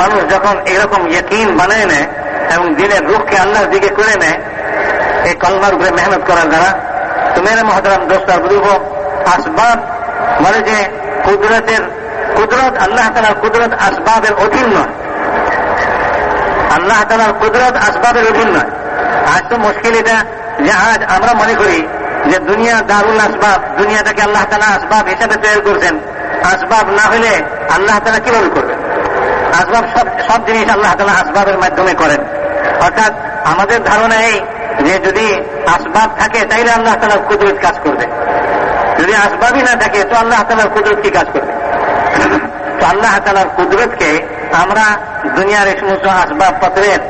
মানুষ যখন এরকম ইয়াকিন বানায় নেয় এবং দিনের রুখকে আল্লাহর দিকে করে নেয় এই কলমার উপরে মেহনত করার দ্বারা, তো মেরে মহতারাম দোস্তার বুজুর্গ, আসবাব বলে যে কুদরত আল্লাহ তাআলার কুদরত আসবাবের অধীন নয়। আল্লাহ তাআলার কুদরত আসবাবের অধীন নয়। আজ তো মুশকিল এটা যে আজ আমরা মনে করি যে দুনিয়া দারুল আসবাব, দুনিয়াটাকে আল্লাহ তাআলা আসবাব হিসাবে তৈরি করছেন। আসবাব না হলে আল্লাহ তাআলা কিভাবে করবেন? আসবাব সব জিনিস আল্লাহ তাআলা আসবাবের মাধ্যমে করেন। অর্থাৎ আমাদের ধারণা এই যে যদি আসবাব থাকে তাইলে আল্লাহ তাআলার কুদরত কাজ করবে, যদি আসবাবই না থাকে তো আল্লাহ তাআলার কুদরত কি কাজ করবে? তো আল্লাহ তাআলার কুদরতকে আমরা দুনিয়ার এই সমস্ত আসবাব পত্রের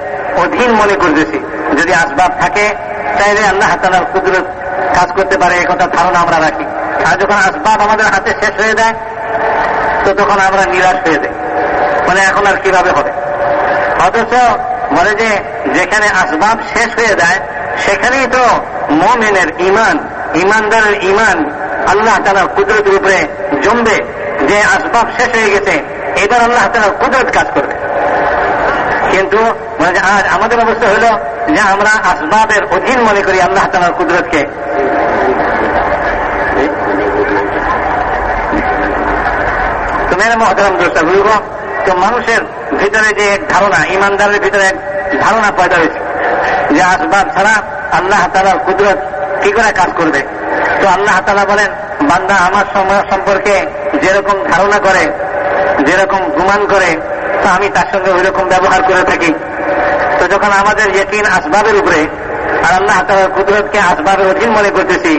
অধীন মনে করতেছি। যদি আসবাব থাকে তাইলে আল্লাহ তাআলার কুদরত কাজ করতে পারে, এই কথা ধারণা আমরা রাখি। আর যখন আসবাব আমাদের হাতে শেষ হয়ে যায় তো তখন আমরা নিরাশ হয়ে যাই, মানে এখন আর কিভাবে হবে। অথচ বলে যে যেখানে আসবাব শেষ হয়ে যায় সেখানেই তো মুমিনের ঈমান, ঈমানদারের ঈমান আল্লাহ তাআলার কুদরতের উপরে জমবে, যে আসবাব শেষ হয়ে গেছে এবার আল্লাহ তাআলার কুদরত কাজ করবে। কিন্তু মানে আজ আমাদের অবস্থা হলো যে আমরা আসবাবের অধীন মনে করি আল্লাহ তাআলার কুদরতকে। তো মেরে মহতারাম দোস্তা বুঝব, তো মানুষের ভিতরে যে এক ধারণা, ঈমানদারের ভিতরে এক ধারণা পয়দা হয়েছে যে আসবাব ছাড়া আল্লাহ তাআলার কুদরত কি করে কাজ করবে। তো আল্লাহ তাআলা বলেন, বান্দা আমার সম্পর্কে যেরকম ধারণা করে, যেরকম গুমান করে, তো আমি তার সঙ্গে ওই রকম ব্যবহার করে থাকি। তো যখন আমাদের ইয়াকিন আসবাবের উপরে আর আল্লাহ তাআলার কুদরতকে আসবাবের অধীন মনে করতেছি,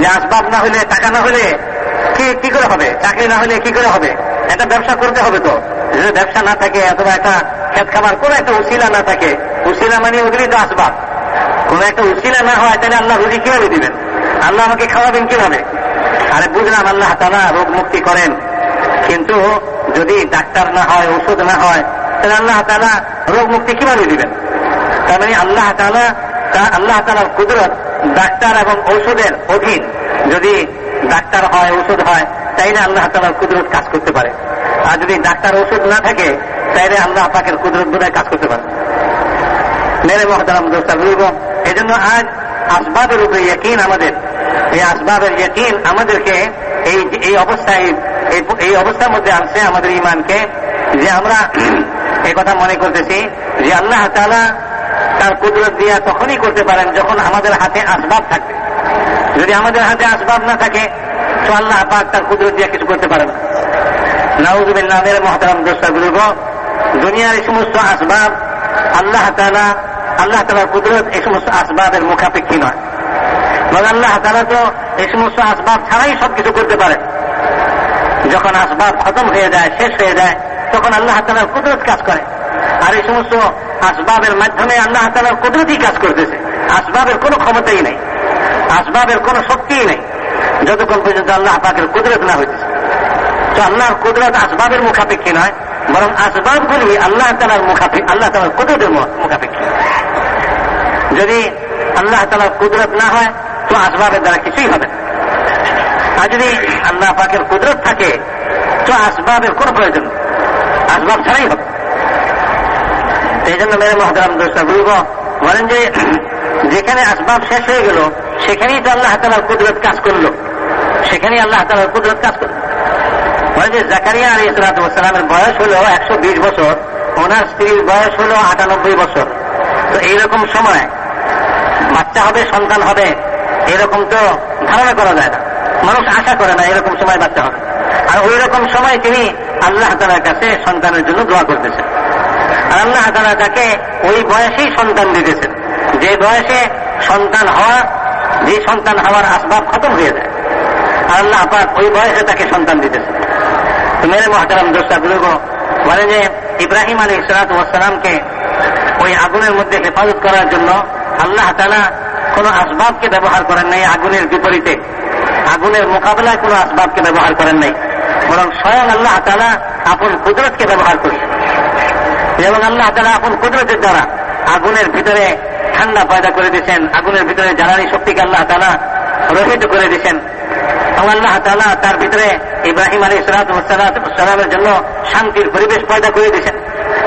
যে আসবাব না হলে, টাকা না হলে কি করে হবে, চাকরি না হলে কি করে হবে, একটা ব্যবসা করতে হবে। তো যদি ব্যবসা না থাকে অথবা একটা খেত খামার কোন একটা উসিলা না থাকে, উসিলা মানে ওগুলি তো আসবাব, কোন একটা উসিলা না হয় তাহলে আল্লাহ রুজি কিভাবে দিবেন, আল্লাহ আমাকে খাওয়াবেন কিভাবে? আরে বুঝলাম আল্লাহ তাআলা রোগ মুক্তি করেন, কিন্তু যদি ডাক্তার না হয়, ওষুধ না হয়, তাহলে আল্লাহ তাআলা রোগ মুক্তি কিভাবে দিবেন? তার মানে আল্লাহ তাআলার কুদরত ডাক্তার এবং ঔষধের অধীন। যদি ডাক্তার হয়, ওষুধ হয়, তাইলে আল্লাহ তাআলার কুদরত কাজ করতে পারে। আর যদি ডাক্তার ওষুধ না থাকে তাইলে আল্লাহ পাকের কুদরত বোধহয় কাজ করতে পারে। মেরে মহতারাম দোস্তা বুঝব, এই জন্য আজ আসবাবের উপরে ইয়াকিন, আমাদের এই আসবাবের ইয়াকিন আমাদেরকে এই অবস্থার মধ্যে আনছে আমাদের ঈমানকে, যে আমরা এই কথা মনে করতেছি যে আল্লাহ তাআলা তার কুদরত দিয়া তখনই করতে পারেন যখন আমাদের হাতে আসবাব থাকবে। যদি আমাদের হাতে আসবাব না থাকে তো আল্লাহ পাক তার কুদরত দিয়া কিছু করতে পারে না। নাউযুবিল্লাহ। মেরে মহতারাম দোস্তা বুজুর্গ, দুনিয়ার এই সমস্ত আসবাব আল্লাহ তাআলার কুদরত এই সমস্ত আসবাবের মুখাপেক্ষী নয়, বরং আল্লাহ তাআলা তো এই সমস্ত আসবাব ছাড়াই সবকিছু করতে পারে। যখন আসবাব খতম হয়ে যায়, শেষ হয়ে যায়, তখন আল্লাহ তাআলার কুদরত কাজ করে। আর এই সমস্ত আসবাবের মাধ্যমে আল্লাহ তাআলার কুদরতই কাজ করতেছে। আসবাবের কোনো ক্ষমতাই নেই, আসবাবের কোনো শক্তিই নেই যতক্ষণ পর্যন্ত আল্লাহ পাকের কুদরত না হইতেছে। তো আল্লাহর কুদরত আসবাবের মুখাপেক্ষী নয়, বরং আসবাবগুলি আল্লাহ তাআলার কুদরতের মুখাপেক্ষী। যদি আল্লাহ তাআলার কুদরত না হয় তো আসবাবের দ্বারা কিছুই হবে না। আর যদি আল্লাহ পাকের কুদরত থাকে তো আসবাবের কোনো প্রয়োজন, আসবাব ছাড়াই হবে। এই জন্য মেরে মহতারাম দোস্তা বুঝব, বলেন যে যেখানে আসবাব শেষ হয়ে গেল সেখানেই তো আল্লাহ তাআলার কুদরত কাজ করলো, সেখানেই আল্লাহ তাআলার কুদরত কাজ করলো। বলে যে জাকারিয়া আলাইহিস সালামের বয়স হলো 120 বছর, ওনার স্ত্রীর বয়স হলো 98 বছর। তো এইরকম সময় বাচ্চা হবে, সন্তান হবে, এরকম তো ধারণা করা যায় না, মানুষ আশা করে না এরকম সময় বাচ্চা হবে। আর ওই রকম সময় তিনি আল্লাহ তাআলার কাছে সন্তানের জন্য দোয়া করতেছেন। আর আল্লাহ তাআলা তাকে ওই বয়সেই সন্তান দিতেছেন, যে বয়সে সন্তান হওয়ার আসবাব খতম হয়ে যায়। আর আল্লাহ পাক ওই বয়সে তাকে সন্তান দিতেছেন। তো মেরে মহতারাম দোস্তা বুজুর্গ, বলে যে ইব্রাহিম আলাইহিস সালামকে ওই আগুনের মধ্যে হেফাজত করার জন্য আল্লাহ তাআলা কোন আসবাবকে ব্যবহার করেন নাই, আগুনের বিপরীতে, আগুনের মোকাবেলায় কোন আসবাবকে ব্যবহার করেন নাই, বরং স্বয়ং আল্লাহ তাআলা আপন কুদরতকে ব্যবহার করেছেন। এবং আল্লাহ তাআলা আপন কুদরতের দ্বারা আগুনের ভিতরে ঠান্ডা পয়দা করে দিয়েছেন, আগুনের ভিতরে জ্বালানি শক্তিকে আল্লাহ তাআলা রহিত করে দিয়েছেন। এবং আল্লাহ তাআলা তার ভিতরে ইব্রাহিম আলাইহিস সালামের জন্য শান্তির পরিবেশ পয়দা করে দিয়েছেন।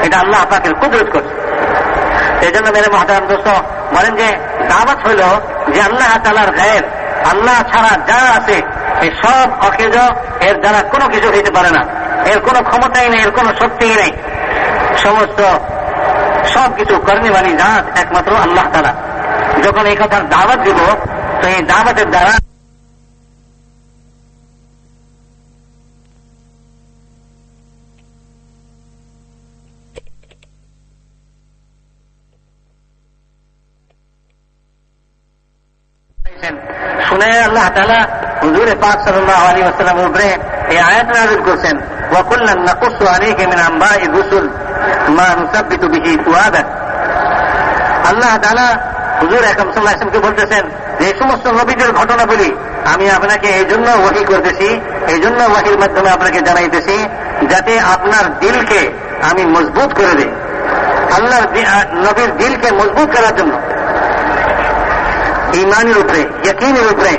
এটা আল্লাহ পাকের কুদরত করছে। এই জন্য মেরে মহতারাম দোস্ত বলেন যে দাওয়াত হইল যে আল্লাহ তাআলার গায়েব, আল্লাহ ছাড়া যা আছে এই সব অকেজ, এর দ্বারা কোনো কিছু হইতে পারে না, এর কোনো ক্ষমতাই নেই, এর কোনো শক্তিই নেই। সমস্ত সব কিছু কর্মীবাণী জাত একমাত্র আল্লাহ তাআলা। যখন এই কথার দাওয়াত দিব তো এই দাওয়াতের দ্বারা শুনে আল্লাহ তাআলা হুজুর পাক সাল্লাল্লাহু আলাইহি ওয়াসাল্লামের উপরে এই আয়াত নাযিল করেছেন, ওয়া কুল্লান নাকুসু আলাইকা মিন আমবা'i রুসুল মা নুসাব্বিতু বিহি ফুআদাক। আল্লাহ তাআলা হুজুর আকরাম সাল্লাল্লাহু আলাইহি ওয়াসাল্লামকে বলতেছেন যে এই সমস্ত নবীদের ঘটনা বলি আমি আপনাকে এই জন্য ওহী করতেছি, এই জন্য ওহীর মাধ্যমে আপনাকে জানাইতেছি যাতে আপনার দিলকে আমি মজবুত করে দিই। আল্লাহর নবীর দিলকে মজবুত করার জন্য, ইমানের উপরে, ইয়াকিনের উপরে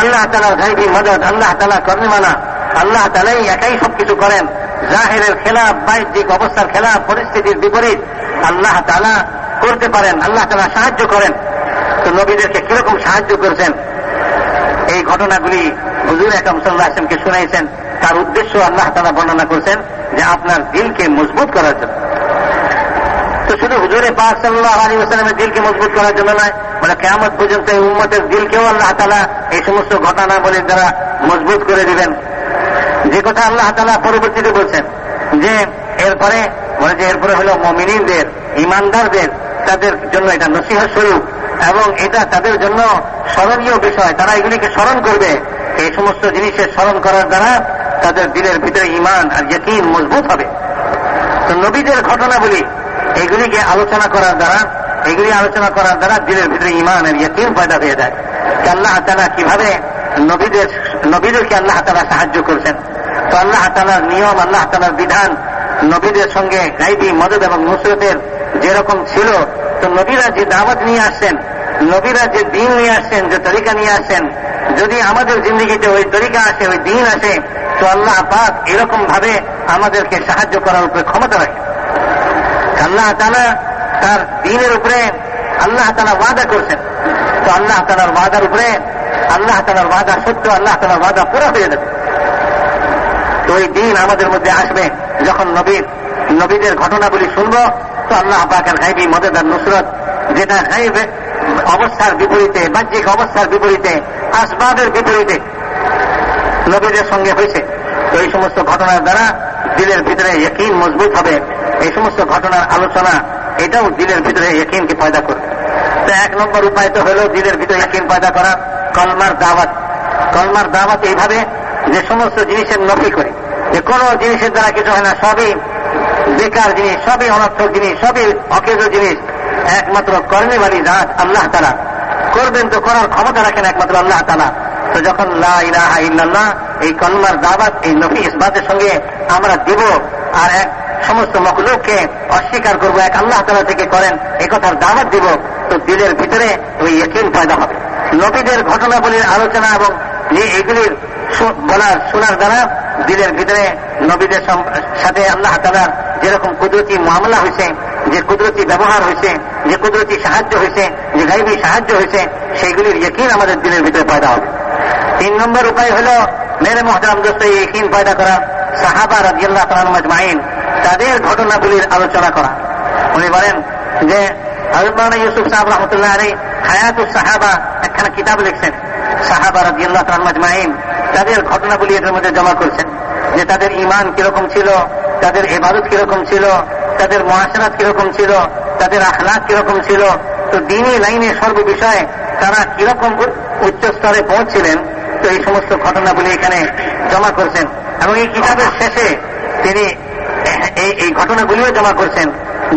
আল্লাহ তাআলার গায়বী মদদ, আল্লাহ তাআলা করতে মানা, আল্লাহ তাআলাই একাই সবকিছু করেন। জাহিরের খেলাফ, বাহ্যিক অবস্থার খেলাফ, পরিস্থিতির বিপরীত আল্লাহ তাআলা করতে পারেন, আল্লাহ তাআলা সাহায্য করেন। তো নবীদেরকে কিরকম সাহায্য করেছেন এই ঘটনাগুলি হুজুর আকরাম সাল্লাল্লাহু আলাইহি ওয়াসাল্লামকে শুনাইছেন। তার উদ্দেশ্য আল্লাহ তাআলা বর্ণনা করেছেন যে আপনার দিলকে মজবুত করার জন্য। তো শুধু হুজুরে পাক সাল্লাল্লাহু আলাইহি ওয়াসাল্লামের দিলকে মজবুত করার জন্য নয়, বলে কিয়ামত পর্যন্ত এই উম্মতের দিলকেও আল্লাহ তাআলা এই সমস্ত ঘটনাবলীর দ্বারা মজবুত করে দিবেন। যে কথা আল্লাহ তাআলা পরবর্তীতে বলছেন যে এরপরে বলে যে এরপরে হলো মুমিনদের, ইমানদারদের, তাদের জন্য এটা নসিহত স্বরূপ এবং এটা তাদের জন্য স্মরণীয় বিষয়। তারা এগুলিকে স্মরণ করবে। এই সমস্ত জিনিসের স্মরণ করার দ্বারা তাদের দিলের ভিতরে ঈমান আর ইয়াকিন মজবুত হবে। তো নবীদের ঘটনাবলী এগুলিকে আলোচনা করার দ্বারা দিলের ভিতরে ঈমান আর ইয়াকিন পয়দা হয়ে যায়। আল্লাহ তাআলা কিভাবে নবীদেরকে আল্লাহ তাআলা সাহায্য করছেন। তো আল্লাহ তাআলার নিয়ম, আল্লাহ তাআলার বিধান নবীদের সঙ্গে গায়বী মদদ এবং নুসরতের যেরকম ছিল, তো নবীরা যে দাওয়াত নিয়ে আসছেন, নবীরা যে দিন নিয়ে আসছেন, যে তরিকা নিয়ে আসছেন, যদি আমাদের জিন্দগিতে ওই তরিকা আসে, ওই দিন আসে, তো আল্লাহ পাক এরকম ভাবে আমাদেরকে সাহায্য করার উপরে ক্ষমতা রাখে। আল্লাহ তাআলা তার দিনের উপরে আল্লাহ তাআলা ওয়াদা করছেন। তো আল্লাহ তাআলার ওয়াদার উপরে, আল্লাহ তাআলার ওয়াদা সত্য, আল্লাহ তাআলার ওয়াদা পুরো হয়ে যাবে। তো ওই দিন আমাদের মধ্যে আসবে যখন নবীদের ঘটনাগুলি শুনবো, তো আল্লাহ পাকের গায়বী মদদ আর নুসরত, যেটা গায়ব অবস্থার বিপরীতে, বাহ্যিক অবস্থার বিপরীতে, আসবাবের বিপরীতে নবীদের সঙ্গে হয়েছে। তো এই সমস্ত ঘটনার দ্বারা দিলের ভিতরে ইয়াকিন মজবুত হবে। এই সমস্ত ঘটনার আলোচনা এটাও দিলের ভিতরে ইয়াকিনকে পয়দা করবে। তো এক নম্বর উপায় তো হলো দিলের ভিতরে ইয়াকিন পয়দা করা, কলমার দাওয়াত। কলমার দাওয়াত এইভাবে যে সমস্ত জিনিসের নফি করে, যে কোনো জিনিসের দ্বারা কিছু হয় না, সবই বেকার জিনিস, সবই অনর্থক জিনিস, সবই অকেজ জিনিস। একমাত্র কর্মীবাণী জাত আল্লাহ তাআলা করবেন, তো করার ক্ষমতা রাখেন একমাত্র আল্লাহ তাআলা। তো যখন লা ইলাহা ইল্লাল্লাহ এই কলমার দাওয়াত, এই নফি ইসবাতের সঙ্গে আমরা দিব আর এক সমস্ত মখলুককে অস্বীকার করবো, এক আল্লাহ তাআলা থেকে করেন এই কথার দাওয়াত দিব, তো দিলের ভিতরে ওই ইয়াকিন পয়দা হবে। নবীদের ঘটনাবলীর আলোচনা এবং এগুলির শোনার দ্বারা দিলের ভিতরে নবীদের সাথে আল্লাহ তাআলার যেরকম কুদরতি মুআমালা হয়েছে, যে কুদরতি ব্যবহার হয়েছে, যে কুদরতি সাহায্য হয়েছে, যে গায়বী সাহায্য হয়েছে, সেইগুলির ইয়াকিন আমাদের দিলের ভিতরে পয়দা হবে। 3 নম্বর উপায় হলো মেরে মুহতারাম দোস্ত, এই ইয়াকিন পয়দা করা সাহাবা রাদিয়াল্লাহু তাআলা আনহুম আজমাইন, তাদের ঘটনাগুলির আলোচনা করা। উনি বলেন যে হযরত মাওলানা ইউসুফ সাহেব রাহমাতুল্লাহ আলাইহি হায়াতুস সাহাবা একখানা কিতাব লিখছেন। সাহাবা রাদিয়াল্লাহু তাআলা আনহুম আজমাইন তাদের ঘটনাগুলি এর মধ্যে জমা করছেন, যে তাদের ঈমান কিরকম ছিল, তাদের ইবাদত কিরকম ছিল, তাদের মুআশারাত কিরকম ছিল, তাদের আখলাক কিরকম ছিল। তো দ্বীনি লাইনে সর্ব বিষয়ে তারা কিরকম উচ্চ স্তরে পৌঁছছিলেন, তো এই সমস্ত ঘটনাগুলি এখানে জমা করছেন। এবং এই কিতাবের শেষে তিনি এই ঘটনাগুলিও জমা করছেন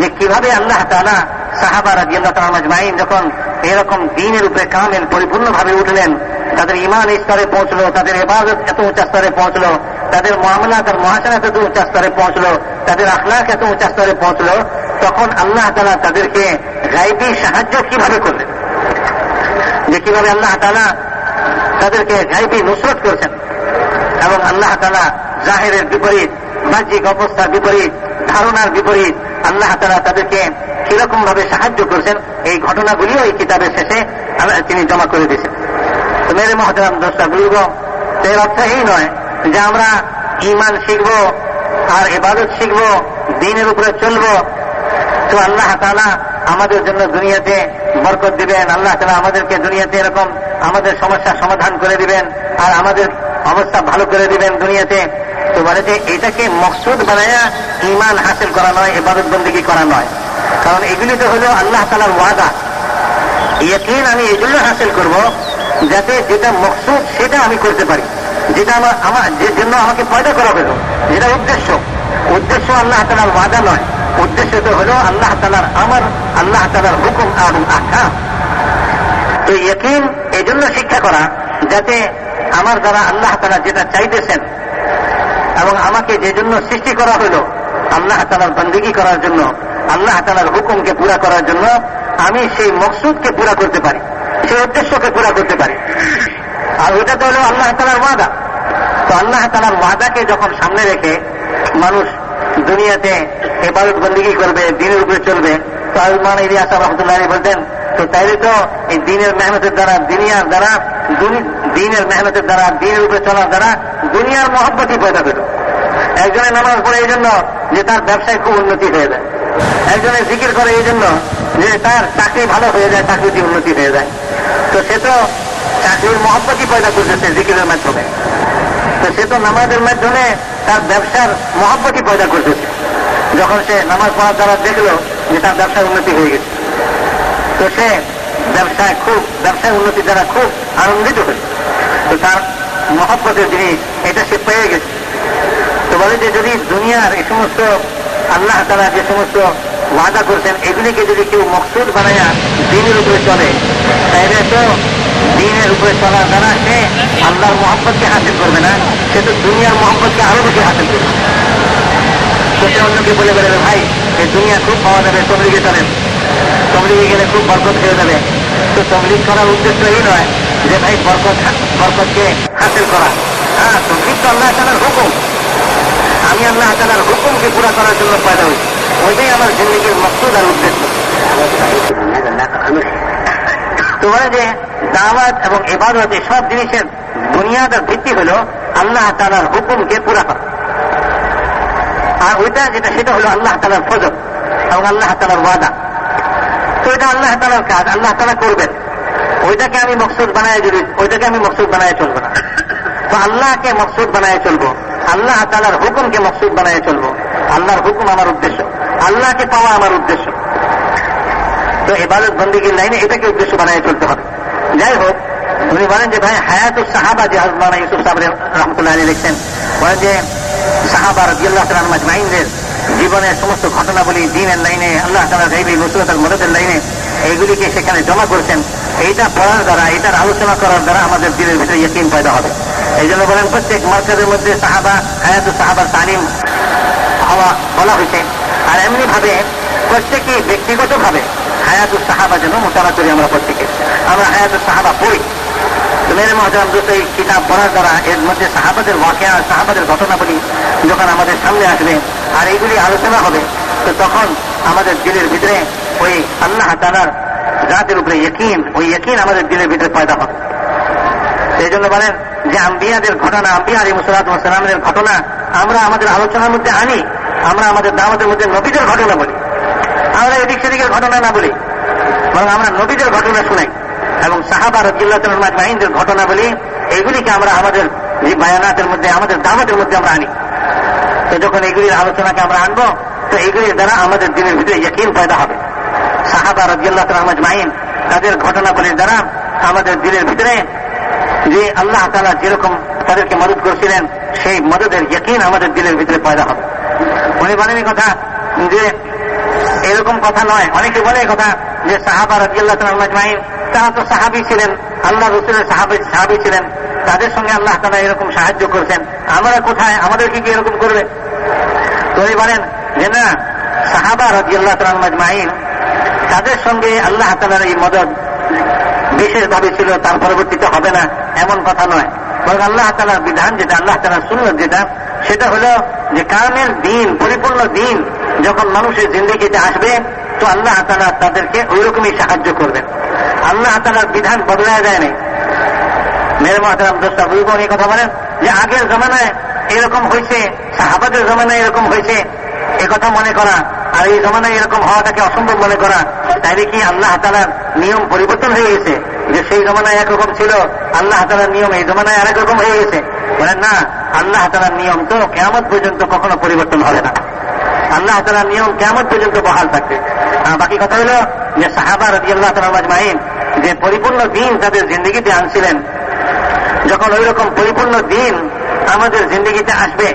যে কিভাবে আল্লাহ তাআলা সাহাবা রাদিয়াল্লাহু তাআলা আজমাইন যখন এরকম দ্বীনের উপরে কামেল পরিপূর্ণভাবে উঠলেন, তাদের ঈমান এই স্তরে পৌঁছলো, তাদের ইবাদত এত উচ্চ স্তরে পৌঁছলো, তাদের মুআমালাত আর মুআশারাত এত উচ্চ স্তরে পৌঁছলো, তাদের আখলাক এত উচ্চ স্তরে পৌঁছলো, তখন আল্লাহ তাআলা তাদেরকে গায়বী সাহায্য কিভাবে করলেন, যে কিভাবে আল্লাহ তাআলা তাদেরকে গায়বী নুসরত করছেন। এবং আল্লাহ তাআলা জাহিরের বিপরীত, বাহ্যিক অবস্থার বিপরীত, ধারণার বিপরীত আল্লাহ তাআলা তাদেরকে কিরকম ভাবে সাহায্য করছেন এই ঘটনাগুলিও এই কিতাবের শেষে তিনি জমা করে দিয়েছেন। তো মেরে মহতারাম দোস্তা বুঝব, তো এর অর্থ এই নয় যে আমরা ঈমান শিখব আর ইবাদত শিখব, দ্বীনের উপরে চলব, তো আল্লাহ তাআলা আমাদের জন্য দুনিয়াতে বরকত দিবেন, আল্লাহ তাআলা আমাদেরকে দুনিয়াতে এরকম আমাদের সমস্যার সমাধান করে দিবেন আর আমাদের অবস্থা ভালো করে দিবেন দুনিয়াতে। তো বলে যে এটাকে মকসুদ বানায়া ঈমান হাসিল করা নয়, ইবাদত বন্দেগী করা নয়, কারণ এগুলি তো হলো আল্লাহ তাআলার ওয়াদা। ইয়াকিন আমি এই জন্য হাসিল করব যাতে যেটা মকসুদ সেটা আমি করতে পারি, যেটা আমার যে জন্য আমাকে পয়দা করা হলো, যেটা উদ্দেশ্য আল্লাহ তাআলার ওয়াদা নয়, উদ্দেশ্য তো হলো আল্লাহ তাআলার আমর, আল্লাহ তাআলার হুকুম এবং আহকাম। তো ইয়াকিন এই জন্য শিক্ষা করা যাতে আমার দ্বারা আল্লাহ তাআলা যেটা চাইতেছেন এবং আমাকে যে জন্য সৃষ্টি করা হলো আল্লাহ তাআলার বন্দেগী করার জন্য, আল্লাহ তাআলার হুকুমকে পুরা করার জন্য, আমি সেই মকসুদকে পুরা করতে পারি, সেই উদ্দেশ্যকে পুরা করতে পারি। আর ওইটা তো হলো আল্লাহ তাআলার ওয়াদা। তো আল্লাহ তাআলার ওয়াদাকে যখন সামনে রেখে মানুষ দুনিয়াতে ইবাদত বন্দেগী করবে, দ্বীনের উপরে চলবে, তো আলমান ইলিয়াস রহমাতুল্লাহ আলাইহি বলতেন, তো তাইলে তো এই দ্বীনের মেহনতের দ্বারা, দুনিয়ার দ্বারা, দ্বীনের মেহনতের দ্বারা, দ্বীনের উপরে চলার দ্বারা দুনিয়ার মহব্বতই পয়দা পেল। একজনের নামাজ পড়ে এই জন্য যে তার ব্যবসায় খুব উন্নতি হয়ে যায়, একজনের জিকির করে এই জন্য যে তার চাকরি ভালো হয়ে যায়, চাকরিটি উন্নতি হয়ে যায়। তো সে তো চাকরির মহব্বতই পয়দা করতেছে জিকিরের মাধ্যমে, তো সে তো নামাজের মাধ্যমে তার ব্যবসার মহব্বতই পয়দা করতেছে। যখন সে নামাজ পড়ার দ্বারা দেখলো যে তার ব্যবসার উন্নতি হয়ে গেছে, তো সে ব্যবসায় উন্নতির দ্বারা খুব আনন্দিত হল, তো তার মহব্বতের জিনিস এটা সে পেয়ে গেছে। তো বলে যে যদি দুনিয়ার এই সমস্ত আল্লাহ তাআলা যে সমস্ত ওয়াদা করছেন এগুলিকে যদি কেউ মকসুদ বানায়া দ্বীনের উপরে চলে, তাইলে তো দ্বীনের উপরে চলার দ্বারা সে আল্লাহর মহব্বতকে হাসিল করবে না, সে তো দুনিয়ার মহব্বতকে আরো বেশি হাসিল করবে। তো সে অন্যকে বলে বেড়াবে, ভাই এই দুনিয়া খুব পাওয়া যাবে, তবলিগে চলেন, তবলিগে গেলে খুব বরকত হয়ে যাবে। তো তবলিগ করার উদ্দেশ্য এই নয় যে ভাই বরকতকে হাসিল করা। হ্যাঁ, তবলিগ তো আল্লাহ তাআলার হুকুম, আমি আল্লাহ তাআলার হুকুমকে পুরা করার জন্য পয়দা হয়েছি, ওইটাই আমার জিন্দেগীর মকসুদ আর উদ্দেশ্য। তো বলে যে দাওয়াত এবং ইবাদত সব জিনিসের বুনিয়াদ আর ভিত্তি হলো আল্লাহ তাআলার হুকুমকে পুরা করা, আর ওইটা যেটা সেটা হলো আল্লাহ তাআলার ফজল এবং আল্লাহ তাআলার ওয়াদা। তো এটা আল্লাহ তাআলার কাজ, আল্লাহ তাআলা করবেন, ওইটাকে আমি মকসুদ বানায় যদি ওইটাকে আমি মকসুদ বানায় চলবো না। তো আল্লাহকে মকসুদ বানায় চলবো, আল্লাহ তাআলার হুকুমকে মকসুদ বানায় চলবো। আল্লাহর হুকুম আমার উদ্দেশ্য, আল্লাহকে পাওয়া আমার উদ্দেশ্য। তো ইবাদত বন্দেগীর লাইনে এটাকে উদ্দেশ্য বানায় চলতে হবে। যাই হোক, উনি বলেন যে ভাই হায়াতুস সাহাবা, যে হযরত মাওলানা ইউসুফ সাহেব রহমাতুল্লাহ আলাইহি লিখছেন, বলেন যে সাহাবা রাদিয়াল্লাহু তাআলা আনহুম আজমাইনদের জীবনের সমস্ত ঘটনাবলী দ্বীনের লাইনে, আল্লাহ তাআলার গায়বী নুসরত আর মদদের লাইনে এইগুলিকে সেখানে জমা করছেন। এইটা পড়ার দ্বারা, এটার আলোচনা করার দ্বারা আমাদের দিলের ভিতরে ইয়াকিন পয়দা হবে। এই জন্য বলেন প্রত্যেক মার্কাজের মধ্যে সাহাবা, হায়াতুস সাহাবার তালিম হওয়া বলা হয়েছে। আর এমনি ভাবে প্রত্যেকেই ব্যক্তিগত ভাবে হায়াতুস সাহাবা যেন মোতালা করি, আমরা প্রত্যেকে আমরা হায়াতুস সাহাবা পড়ি। তো মেরে মহতারাম দোস্ত, এই কিতাব পড়ার দ্বারা এর মধ্যে সাহাবাদের ওয়াকিয়া, সাহাবাদের ঘটনাবলী যখন আমাদের সামনে আসবে আর এইগুলি আলোচনা হবে, তো তখন আমাদের দিলের ভিতরে ওই আল্লাহ তাআলার জাতের উপরে ইয়াকিন, ওই ইয়াকিন আমাদের দিলের ভিতরে পয়দা হবে। সেই জন্য বলেন যে আম্বিয়াদের ঘটনা, আম্বিয়া আলাইহিস সালাতু ওয়াস সালামের ঘটনা আমরা আমাদের আলোচনার মধ্যে আনি, আমরা আমাদের দাওয়াতের মধ্যে নবীদের ঘটনা বলি, আমরা এদিক সেদিকের ঘটনা না বলি, বরং আমরা নবীদের ঘটনা শুনাই এবং সাহাবা রাদিয়াল্লাহু তাআলা আজমাইনদের ঘটনা বলি। এইগুলিকে আমরা আমাদের যে বায়ানাতের মধ্যে, আমাদের দাওয়াতের মধ্যে আমরা আনি। তো যখন এগুলির আলোচনাকে আমরা আনবো, তো এগুলির দ্বারা আমাদের দিনের ভিতরে ইয়াকিন পয়দা হবে। সাহাবা রাদিয়াল্লাহু তাআলা আজমাইন তাদের ঘটনাবলীর দ্বারা আমাদের দিনের ভিতরে যে আল্লাহ তাআলা যেরকম তাদেরকে মদদ করেছিলেন, সেই মদদের ইয়াকিন আমাদের দিনের ভিতরে পয়দা হবে। উনি বলেন এই কথা যে এরকম কথা নয়, অনেকে বলে এই কথা যে সাহাবা রাদিয়াল্লাহু তাআলা আজমাইন তারা তো সাহাবী ছিলেন, আল্লাহ রাসূলের সাহাবী ছিলেন, তাদের সঙ্গে আল্লাহ তাআলা এরকম সাহায্য করেছেন, আমরা কোথায়, আমাদেরকে কি এরকম করবে? তো উনি বলেন যে না, সাহাবা রাদিয়াল্লাহু তাআলা আজমাইন তাদের সঙ্গে আল্লাহ তাআলার এই মদদ বিশেষভাবে ছিল, তার পরবর্তীতে হবে না এমন কথা নয়, বরং আল্লাহ তাআলার বিধান যেটা, আল্লাহ তাআলার সুন্নাত যেটা, সেটা হলো যে কামেল দ্বীন, পরিপূর্ণ দ্বীন যখন মানুষের জিন্দেগিতে আসবে তো আল্লাহ তাআলা তাদেরকে ওই রকমই সাহায্য করবেন। আল্লাহ তাআলার বিধান বদলায় যায় নাই। মেরে মুহতারাম দোস্ত বুজুর্গ এই কথা বলেন যে আগের জমানায় এরকম হয়েছে, সাহাবাদের জমানায় এরকম হয়েছে, এ কথা মনে করা আর এই জমানায় এরকম হওয়াটাকে অসম্ভব মনে করা, তাইলে কি আল্লাহ তাআলার নিয়ম পরিবর্তন হয়ে গেছে? যে সেই জমানায় একরকম ছিল, আল্লাহ তাআলার নিয়ম এই জমানায় আরেক রকম হয়ে গেছে? বলেন না, আল্লাহ তাআলার নিয়ম তো কিয়ামত পর্যন্ত কখনো পরিবর্তন হবে না। আল্লাহ তাআলার নিয়ম কিয়ামত পর্যন্ত বহাল থাকবে। বাকি কথা হলো যে সাহাবা রাদিয়াল্লাহু তাআলা আজমাইন যে পরিপূর্ণ দ্বীন তাদের জিন্দেগিতে আনছিলেন, যখন ওই রকম পরিপূর্ণ দ্বীন আমাদের জিন্দেগিতে আসবে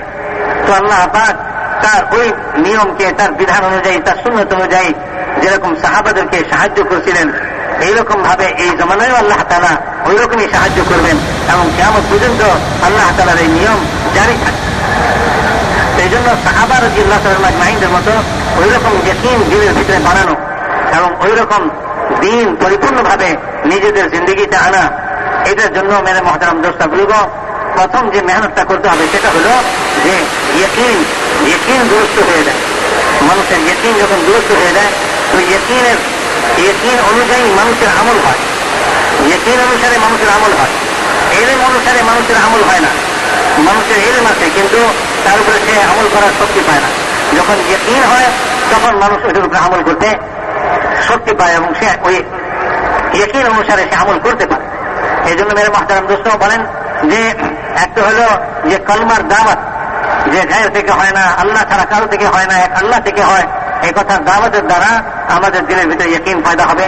তো আল্লাহ পাক তার ওই নিয়মকে, তার বিধান অনুযায়ী, তার সুন্নত অনুযায়ী যেরকম সাহাবাদেরকে সাহায্য করছিলেন, এইরকম ভাবে এই জমানায় আল্লাহ তাআলা ওই রকমই সাহায্য করবেন এবং কিয়ামত পর্যন্ত আল্লাহ তাআলার এই নিয়ম জারি থাকবে। সেই জন্য সাহাবা রাদিয়াল্লাহু তাআলা আজমাইনদের মতো ওই রকম ইয়াকিন দিলের ভিতরে বানানো এবং ওই রকম দ্বীন পরিপূর্ণভাবে নিজেদের জিন্দেগিতে আনা, এটার জন্য মেরে মুহতারাম দোস্ত বুজুর্গ প্রথম যে মেহনতটা করতে হবে সেটা হলো যে ইয়াকিন দুরস্ত হয়ে যায়। মানুষের ইয়াকিন যখন দুরস্ত হয়ে যায় তো ইয়াকিন অনুযায়ী মানুষের আমল হয়, ইয়াকিন অনুসারে মানুষের আমল হয়, ইলম অনুসারে মানুষের আমল হয় না। মানুষের ইলম আছে কিন্তু তার উপরে সে আমল করার শক্তি পায় না। যখন ইয়াকিন হয় তখন মানুষ ওইটার উপরে আমল করতে শক্তি পায় এবং সে ওই ইয়াকিন অনুসারে সে আমল করতে পারে। এই জন্য মেরে মুহতারাম দোস্ত বলেন যে একটা হলো যে কলমার দাওয়াত, যে গায়ের থেকে হয় না, আল্লাহ ছাড়া কারো থেকে হয় না, এক আল্লাহ থেকে হয়, এই কথা দাওয়াতের দ্বারা আমাদের দিলের ভিতরে ইয়াকিন পয়দা হবে।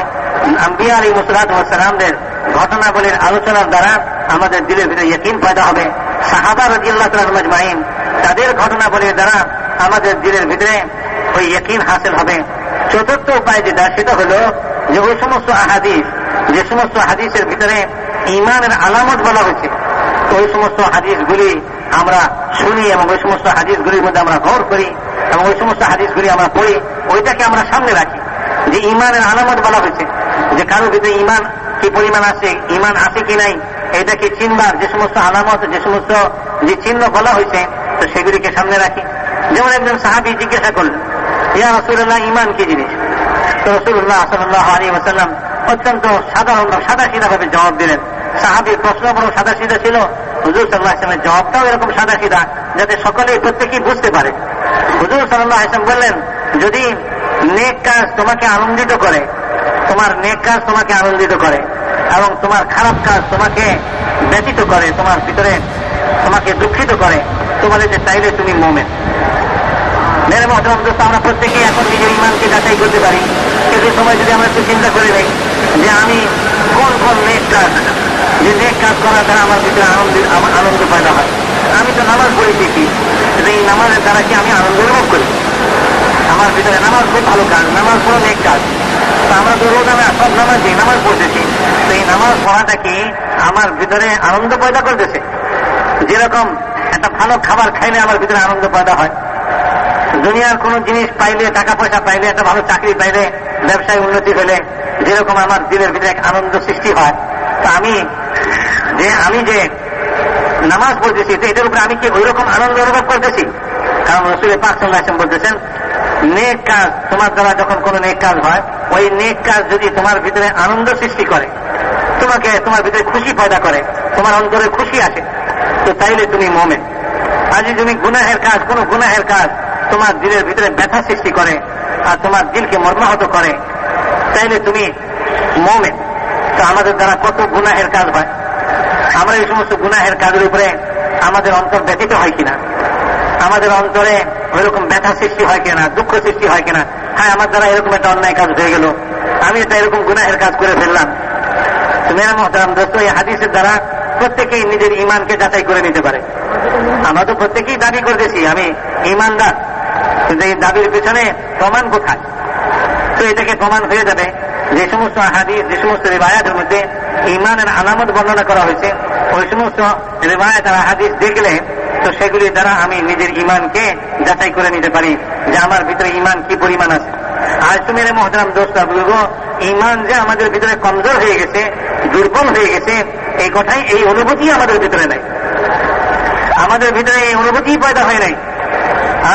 আম্বিয়া আলাইহিস সালাতু ওয়াস সালামদের ঘটনাবলীর আলোচনার দ্বারা আমাদের দিলের ভিতরে ইয়াকিন পয়দা হবে। সাহাবা রাদিয়াল্লাহু তাআলা আজমাইন তাদের ঘটনাবলীর দ্বারা আমাদের দিলের ভিতরে ওই ইয়াকিন হাসিল হবে। চতুর্থ উপায় যেটা সেটা হলো যে ওই সমস্ত আহাদিস, যে সমস্ত হাদিসের ভিতরে ঈমানের আলামত বলা হয়েছে, ওই সমস্ত হাদিসগুলি আমরা শুনি এবং ওই সমস্ত হাদিসগুলির মধ্যে আমরা গৌর করি এবং ওই সমস্ত হাদিসগুলি আমরা পড়ি, ওইটাকে আমরা সামনে রাখি। যে ঈমানের আলামত বলা হয়েছে, যে কারোর ভিতরে ঈমান কি পরিমাণ আছে, ঈমান আছে কি নাই, এটাকে চিনবার যে সমস্ত আলামত, যে সমস্ত যে চিহ্ন বলা হয়েছে, তো সেগুলিকে সামনে রাখি। যেমন একজন সাহাবী জিজ্ঞাসা করলেন, ইয়া রাসূলুল্লাহ, ঈমান কি জিনিস? তো রাসূলুল্লাহ সাল্লাল্লাহু আলাইহি ওয়াসাল্লাম অত্যন্ত সাদা সিধা ভাবে জবাব দিলেন। সাহাবীর প্রশ্ন বড় সাদা সিধা ছিল, হুজুর সাল্লাল্লাহু আলাইহি ওয়াসাল্লামের জবাবটাও এরকম সাদা সিধা যাতে সকলেই প্রত্যেকেই বুঝতে পারে। হুজুর সাল্লাল্লাহু আলাইহি ওয়াসাল্লাম বললেন, যদি নেক কাজ তোমাকে আনন্দিত করে, তোমার নেক কাজ তোমাকে আনন্দিত করে এবং তোমার খারাপ কাজ তোমাকে ব্যতীত করে, তোমার ভিতরে তোমাকে দুঃখিত করে, তোমাদের যে চাইলে তুমি মুমিন। মেরে মুহতারাম দোস্ত, আমরা প্রত্যেকেই এখন নিজের ঈমানকে যাচাই করতে পারি। কিছু সময় যদি আমরা একটু চিন্তা করে নেই যে আমি কোন কোন নেক কাজ, যে নেক কাজ করার দ্বারা আমার ভিতরে আনন্দ পয়দা হয়। আমি তো নামাজ পড়ি দেখি, এই নামাজের দ্বারা কি আমি আনন্দ অনুভব করি? আমার ভিতরে নামাজ খুব ভালো কাজ, নামাজ বড় নেক কাজ। তো আমরা তো রোজ আমি সব নামাজ পড়তেছি, তো এই নামাজ পড়াটা কি আমার ভিতরে আনন্দ পয়দা করতেছে? যেরকম একটা ভালো খাবার খাইলে আমার ভিতরে আনন্দ পয়দা হয়, দুনিয়ার কোন জিনিস পাইলে, টাকা পয়সা পাইলে, একটা ভালো চাকরি পাইলে, ব্যবসায় উন্নতি হলে যেরকম আমার দিলের ভিতরে এক আনন্দ সৃষ্টি হয়, তো আমি যে নামাজ পড়তেছি তো এটার উপরে আমি কি ওই রকম আনন্দ অনুভব করতেছি? কারণ রাসূল পাক সাল্লাল্লাহু আলাইহি ওয়াসাল্লাম বলতেছেন, নেক কাজ তোমার দ্বারা যখন কোন নেক কাজ হয়, ওই নেক কাজ যদি তোমার ভিতরে আনন্দ সৃষ্টি করে, তোমার ভিতরে খুশি পয়দা করে, তোমার অন্তরে খুশি আসে, তো তাইলে তুমি মুমিন। আর যদি তুমি গুনাহের কাজ, কোন গুনাহের কাজ তোমার দিলের ভিতরে ব্যথা সৃষ্টি করে আর তোমার দিলকে মর্মাহত করে, তাইলে তুমি মুমিন। তো আমাদের দ্বারা কত গুনাহের কাজ হয়, আমরা এই সমস্ত গুনাহের কাজের উপরে আমাদের অন্তর ব্যথিত হয় কিনা, আমাদের অন্তরে ওইরকম ব্যথা সৃষ্টি হয় কিনা, দুঃখ সৃষ্টি হয় কিনা, হ্যাঁ আমার দ্বারা এরকম একটা অন্যায় কাজ হয়ে গেল, আমি এটা এরকম গুনাহের কাজ করে ফেললাম। তো মেরা মুহতারাম দোস্ত, এই হাদিসের দ্বারা প্রত্যেকেই নিজের ঈমানকে যাচাই করে নিতে পারে। আমরা তো প্রত্যেকেই দাবি করতেছি আমি ঈমানদার, কিন্তু এই দাবির পেছনে প্রমাণ কোথায়? তো এটাকে প্রমাণ হয়ে যাবে যে সমস্ত হাদিস, যে সমস্ত রিওয়ায়াতের মধ্যে ঈমানের আলামত বর্ণনা করা হয়েছে, ওই সমস্ত রিওয়ায়াত আর হাদিস দেখলে তো সেগুলির দ্বারা আমি নিজের ঈমানকে যাচাই করে নিতে পারি যে আমার ভিতরে ঈমান কি পরিমাণ আছে। আজ তো মেরে মুহতারাম দোস্ত বুজুর্গ, ঈমান যে আমাদের ভিতরে কমজোর হয়ে গেছে, দুর্বল হয়ে গেছে, এই কথাই, এই অনুভূতি আমাদের ভিতরে নাই। আমাদের ভিতরে এই অনুভূতি পয়দা হয় নাই।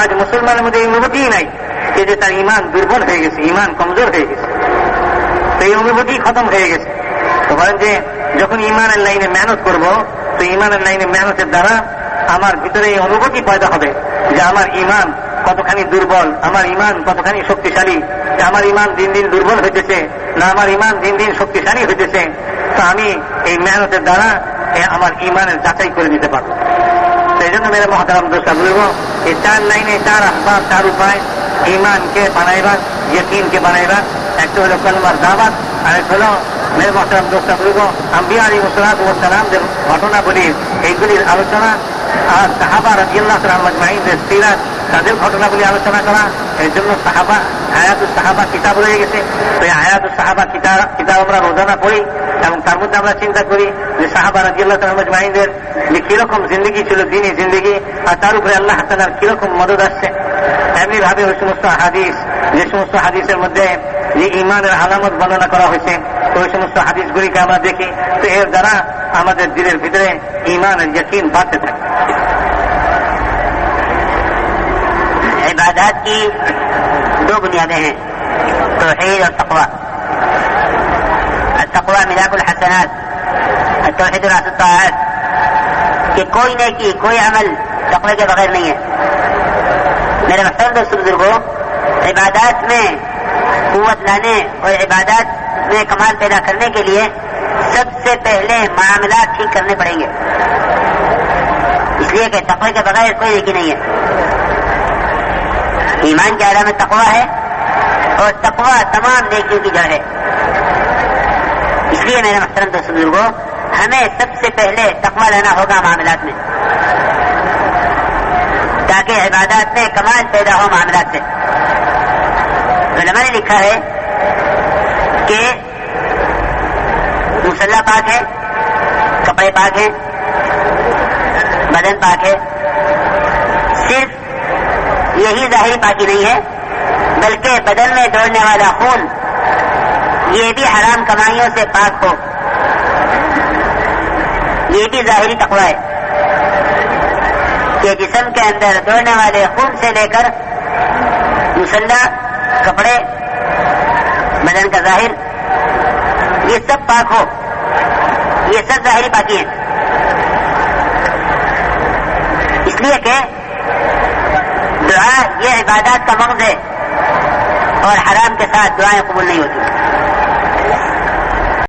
আজ মুসলমানের মধ্যে এই অনুভূতি নাই। যে তার ইমান দুর্বল হয়ে গেছে, ইমান কমজোর হয়ে গেছে, তো এই অনুভূতি খতম হয়ে গেছে। তো বলেন যে যখন ইমানের লাইনে মেহনত করব, তো ইমানের লাইনে মেহনতের দ্বারা আমার ভিতরে এই অনুভূতি পয়দা হবে যে আমার ইমান কতখানি দুর্বল, আমার ইমান কতখানি শক্তিশালী, যে আমার ইমান দিন দিন দুর্বল হইতেছে না আমার ইমান দিন দিন শক্তিশালী হইতেছে। তো আমি এই মেহনতের দ্বারা আমার ইমানের যাচাই করে নিতে পারবো। সেই জন্য মেরে মহতারাম দোস্তা বলবো, এই 4 লাইনে 4 আসবাব, 4 উপায় ইমানকে বানাইবার, ইয়াকিনকে বানাইবার। একটা হলো কলমার দাওয়াত, আরেক হলো মেরে মহতারাম দোস্তা বলবো আম্বিয়া আলাইহিস সালাতু ওয়াস সালামদের ঘটনা বলি, এইগুলির আলোচনা, আর সাহাবা রাদিয়াল্লাহু তাআলা আজমাইনদের সিরাত, তাদের ঘটনাগুলি আলোচনা করা। এর জন্য সাহাবা হায়াতুস সাহাবা কিতাব রয়ে গেছে। তো এই হায়াতুস সাহাবা কিতাব আমরা রোজানা পড়ি এবং তার মধ্যে আমরা চিন্তা করি যে সাহাবা রাদিয়াল্লাহু তাআলা আজমাইনদের যে কিরকম জিন্দগি ছিল, দিনী জিন্দগি, আর তার উপরে আল্লাহ তাআলার কিরকম মদদ আসছে। এমনি ভাবে ওই সমস্ত হাদিস, যে সমস্ত হাদিসের মধ্যে যে ইমানের আলামত বর্ণনা করা হয়েছে, তো ওই সমস্ত হাদিসগুলিকে আমরা দেখি, তো এর দ্বারা আমাদের দিলের ভিতরে ইমানের ইয়াকিন বাড়তে থাকে। عبادات کی 2 بنیادیں ہیں، توحید اور تقوی۔ التقوی ملاک الحسنات، التوحید راس الطاعات، کہ کوئی نیکی کوئی عمل تقوی کے بغیر نہیں ہے۔ میرے محترم دوست بزرگوں، عبادات میں قوت لانے اور عبادات میں کمال پیدا کرنے کے لیے سب سے پہلے معاملات ٹھیک کرنے پڑیں گے، اس لیے کہ تقوی کے بغیر کوئی نیکی نہیں ہے۔ ایمان کی علامت تقوی ہے اور تقوی تمام نیکیوں کی جڑ ہے۔ اس لیے میرے محترم دوست بزرگوں، ہمیں سب سے پہلے تقوی لینا ہوگا معاملات میں، تاکہ عبادات میں کمال پیدا ہو معاملات سے۔ علماء نے لکھا ہے کہ مصلی پاک ہے، کپڑے پاک ہیں، بدن پاک ہے، صرف یہی ظاہری پاکی نہیں ہے بلکہ بدن میں دوڑنے والا خون یہ بھی حرام کمائیوں سے پاک ہو، یہ بھی ظاہری تقوی ہے کہ جسم کے اندر دوڑنے والے خون سے لے کر مسلح، کپڑے، بدن کا ظاہر، یہ سب پاک ہو، یہ سب ظاہری پاکی ہیں۔ اس لیے کہ دعا یہ عبادات کا مغز ہے اور حرام کے ساتھ دعائیں قبول نہیں ہوتی۔